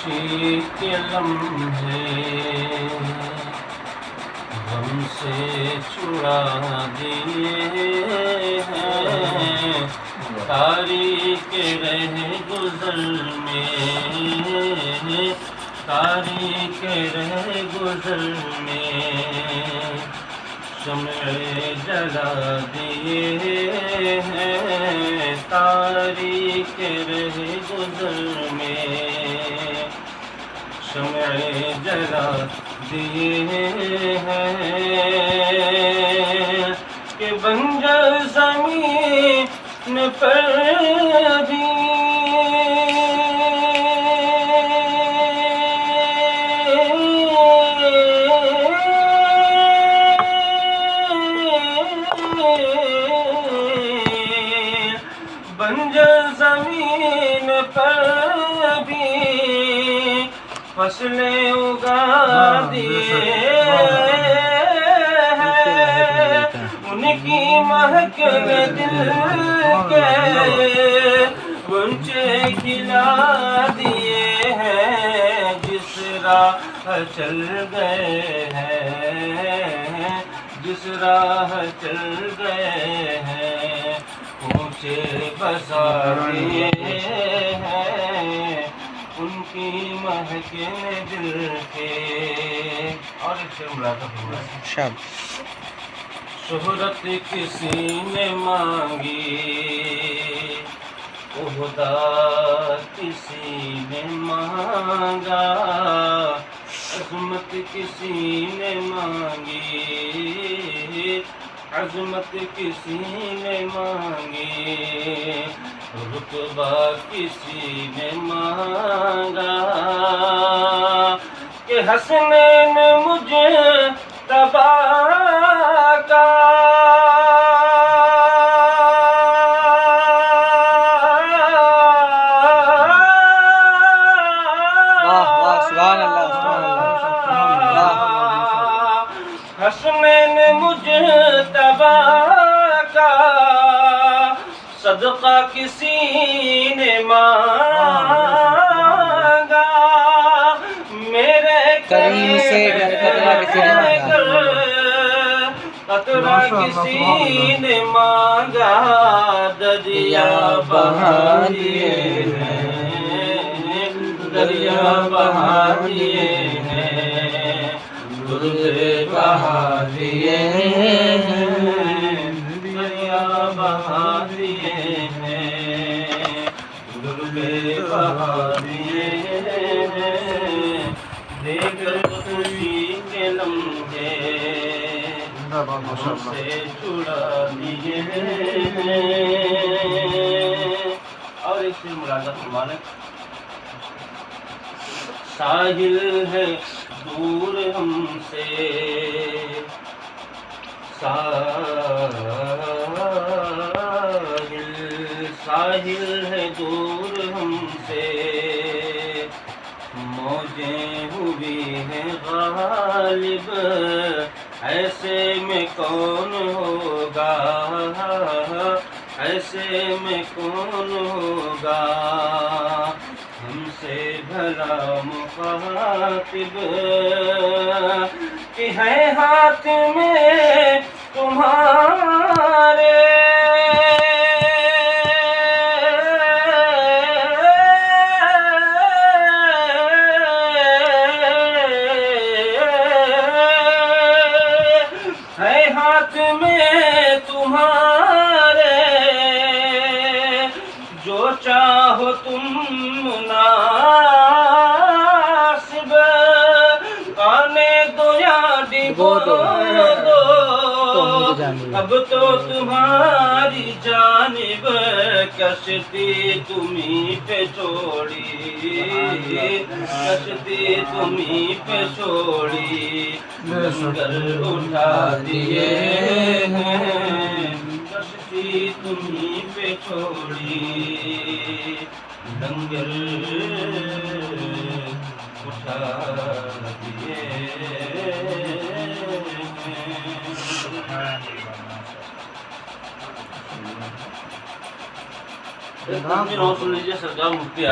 خوشی کے لمحے غم سے چھڑا دیے ہیں، تاریک رہ گزر میں، تاریک رہ گزر میں شمع جلا دیے ہیں، تاریک رہ گزر میں شمع جلا دیے ہیں کہ بنجر زمین پر بھی بنجر زمین پر بھی فصلیں اگا دیے ہیں، ان کی مہک میں دل کے غنچے کھلا دیے ہیں، جس راہ چل گئے ہیں، جس راہ چل گئے ہیں اونچے بسا دیے ہیں، ان کی مہک میں دل کے۔ اور ایک سے ملاقات ہوا، شہرت کسی نے مانگی، عہدہ کسی نے مانگا، عظمت کسی نے مانگی، عظمت کسی نے مانگی، رتبہ کسی نے مانگا، کہ حسنین مجھے تباہ کا حسنین مجتبی کا صدقہ کسی نے مانگا، میرے کریم سے قطرہ کسی نے مانگا، دریا بہا دیے ہیں، دریا بہا دیے ہیں، درد بہا دیے ہیں، دریا بہا دیے ہیں، درد بہا دیے ہیں، دیکھ خوشی کے لمحے غم سے چھڑا دیے ہیں۔ اور اس سے ملازمت مالک ساحل ہے دور ہم سے، ساحل ہے دور ہم سے، موجیں ہوئی ہیں غالب، ایسے میں کون ہوگا، ایسے میں کون ہوگا ہم سے بھلا مخاطب، کہ ہے ہاتھ میں تمہارے ہے ہاتھ میں تمہارے، جو چاہو تم مناسب آنے دو یا ڈبو دو، اب تو تمہاری جانب کشتی تمہیں پہ چھوڑی، کشتی تمہیں پہ چھوڑی، لنگر اٹھا دیے ہیں، کشتی تمہیں پہ چھوڑی، لنگر اٹھا دیے ہیں۔ سن لیجیے سرکار مفتی